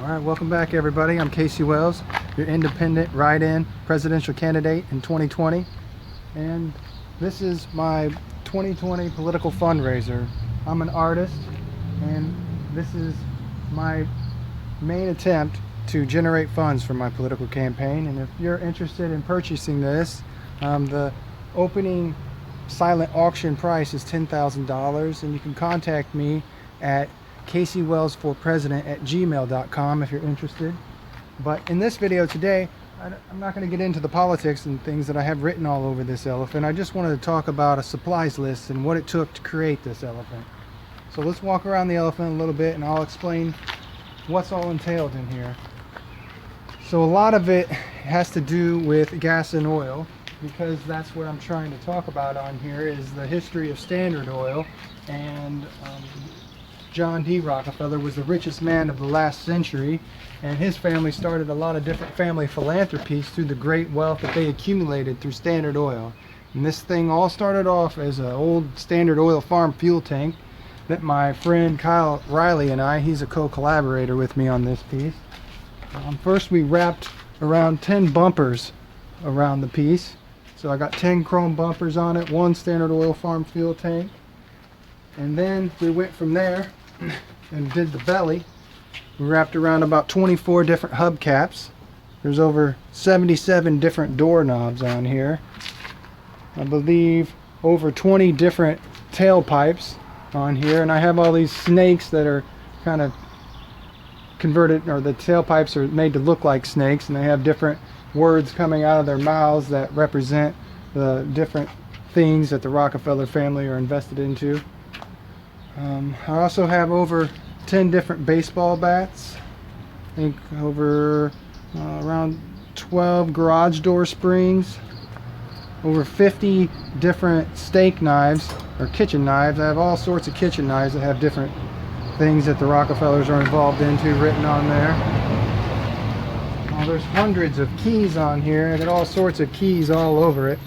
Alright, welcome back everybody. I'm Casey Wells, your independent write-in presidential candidate in 2020. And this is my 2020 political fundraiser. I'm an artist and this is my main attempt to generate funds for my political campaign. And if you're interested in purchasing this, the opening silent auction price is $10,000, and you can contact me at caseywellsforpresident@gmail.com if you're interested. But in this video today, I'm not going to get into the politics and things that I have written all over this elephant. I just wanted to talk about a supplies list and what it took to create this elephant. So let's walk around the elephant a little bit and I'll explain what's all entailed in here. So a lot of it has to do with gas and oil, because that's what I'm trying to talk about on here, is the history of Standard Oil. And John D. Rockefeller was the richest man of the last century, and his family started a lot of different family philanthropies through the great wealth that they accumulated through Standard Oil. And this thing all started off as an old Standard Oil farm fuel tank that my friend Kyle Riley and he's a co-collaborator with me on this piece. First we wrapped around 10 bumpers around the piece. So I got 10 chrome bumpers on it, one Standard Oil farm fuel tank. And then we went from there and did the belly. We wrapped around about 24 different hubcaps. There's over 77 different doorknobs on here. I believe over 20 different tailpipes on here. And I have all these snakes that are kind of converted, or the tailpipes are made to look like snakes, and they have different words coming out of their mouths that represent the different things that the Rockefeller family are invested into. I also have over 10 different baseball bats. I think over around 12 garage door springs. Over 50 different steak knives or kitchen knives. I have all sorts of kitchen knives that have different things that the Rockefellers are involved into written on there. There's hundreds of keys on here. I got all sorts of keys all over it.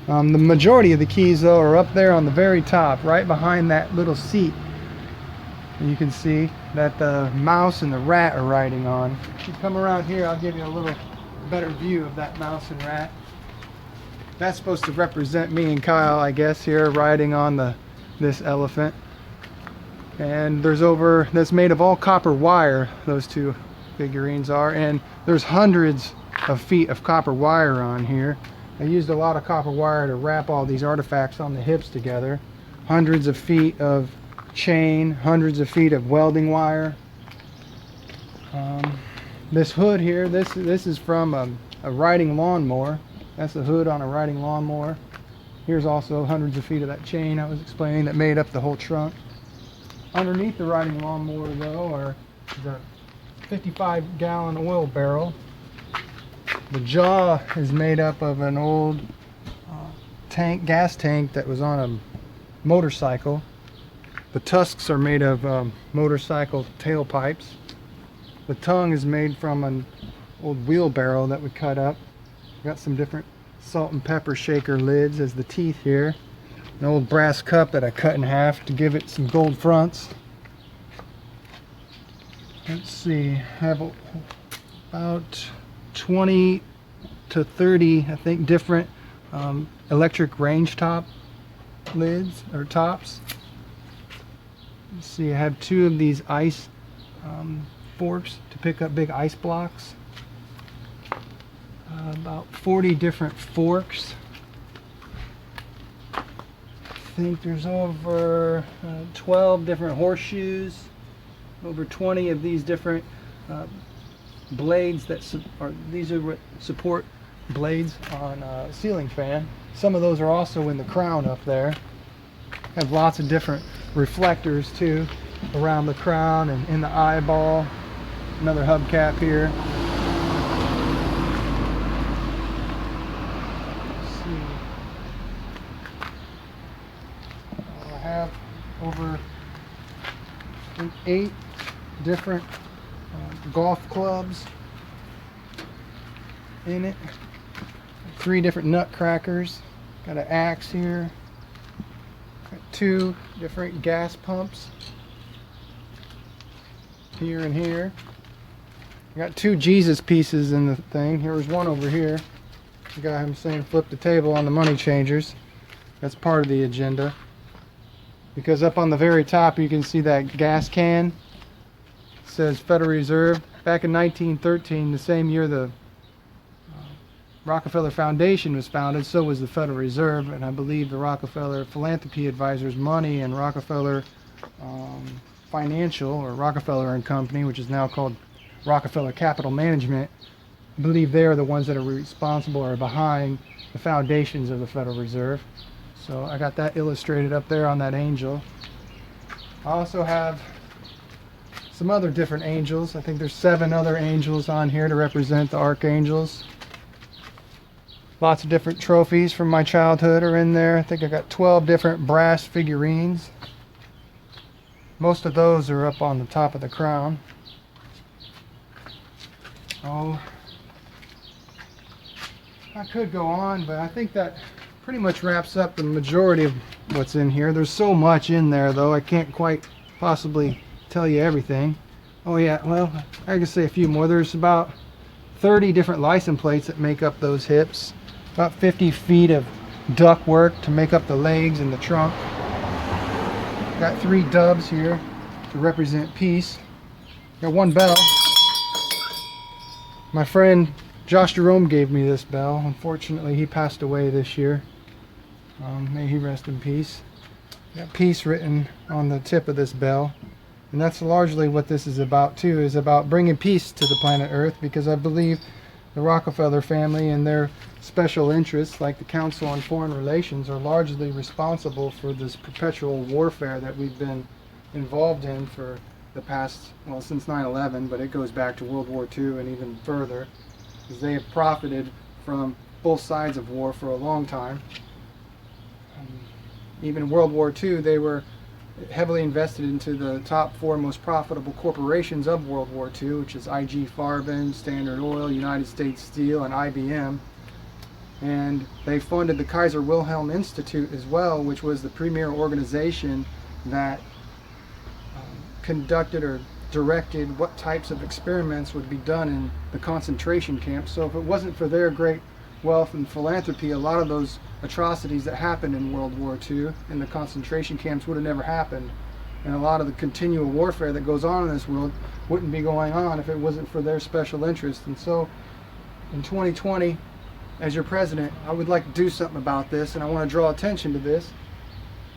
The majority of the keys though are up there on the very top, right behind that little seat. And you can see that the mouse and the rat are riding on. If you come around here, I'll give you a little better view of that mouse and rat. That's supposed to represent me and Kyle, I guess, here riding on this elephant. And that's made of all copper wire, those two figurines are, and there's hundreds of feet of copper wire on here. I used a lot of copper wire to wrap all these artifacts on the hips together. Hundreds of feet of chain, hundreds of feet of welding wire. This hood here, this is from a riding lawnmower. That's the hood on a riding lawnmower. Here's also hundreds of feet of that chain I was explaining that made up the whole trunk. Underneath the riding lawnmower though are the 55-gallon oil barrel. The jaw is made up of an old gas tank that was on a motorcycle. The tusks are made of motorcycle tailpipes. The tongue is made from an old wheelbarrow that we cut up. Got some different salt and pepper shaker lids as the teeth here. An old brass cup that I cut in half to give it some gold fronts. Let's see, I have about 20 to 30, I think, different electric range top lids or tops. Let's see, I have 2 of these ice forks to pick up big ice blocks. About 40 different forks. I think there's over 12 different horseshoes, over 20 of these different blades that these are what support blades on a ceiling fan. Some of those are also in the crown up there. Have lots of different reflectors too around the crown and in the eyeball. Another hubcap here. Have over 8 different golf clubs in it, 3 different nutcrackers, got an axe here, got 2 different gas pumps here and here, Got two Jesus pieces in the thing. Here's one over here. The guy I'm saying flip the table on the money changers. That's part of the agenda. Because up on the very top you can see that gas can. It says Federal Reserve. Back in 1913, the same year the Rockefeller Foundation was founded, so was the Federal Reserve, and I believe the Rockefeller Philanthropy Advisors money and Rockefeller Financial, or Rockefeller and Company, which is now called Rockefeller Capital Management, I believe they are the ones that are responsible or behind the foundations of the Federal Reserve. So I got that illustrated up there on that angel. I also have some other different angels. I think there's 7 other angels on here to represent the archangels. Lots of different trophies from my childhood are in there. I think I got 12 different brass figurines. Most of those are up on the top of the crown. Oh, I could go on, but I think that pretty much wraps up the majority of what's in here. There's so much in there, though, I can't quite possibly tell you everything. Oh yeah, well, I can say a few more. There's about 30 different license plates that make up those hips. About 50 feet of duct work to make up the legs and the trunk. Got 3 doves here to represent peace. Got 1 bell. My friend Josh Jerome gave me this bell. Unfortunately, he passed away this year. May he rest in peace. Got peace written on the tip of this bell. And that's largely what this is about too, is about bringing peace to the planet Earth, because I believe the Rockefeller family and their special interests, like the Council on Foreign Relations, are largely responsible for this perpetual warfare that we've been involved in for the past, well, since 9/11, but it goes back to World War II and even further, because they have profited from both sides of war for a long time. Even in World War II, they were heavily invested into the top 4 most profitable corporations of World War II, which is IG Farben, Standard Oil, United States Steel, and IBM. And they funded the Kaiser Wilhelm Institute as well, which was the premier organization that conducted or directed what types of experiments would be done in the concentration camps. So if it wasn't for their great wealth and philanthropy, a lot of those atrocities that happened in World War II in the concentration camps would have never happened. And a lot of the continual warfare that goes on in this world wouldn't be going on if it wasn't for their special interest. And so in 2020, as your president, I would like to do something about this, and I want to draw attention to this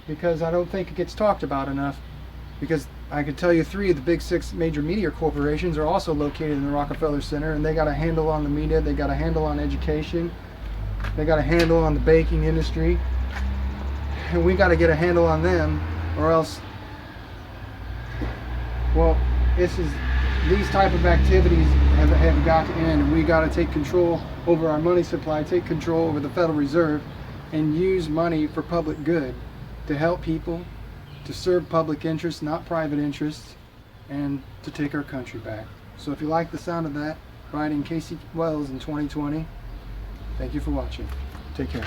because I don't think it gets talked about enough. Because I can tell you 3 of the big 6 major media corporations are also located in the Rockefeller Center, and they got a handle on the media, they got a handle on education, they got a handle on the banking industry, and we got to get a handle on them, or else, well, these type of activities have got to end, and we got to take control over our money supply, take control over the Federal Reserve, and use money for public good to help people, to serve public interests, not private interests, and to take our country back. So if you like the sound of that, riding Casey Wells in 2020, thank you for watching. Take care.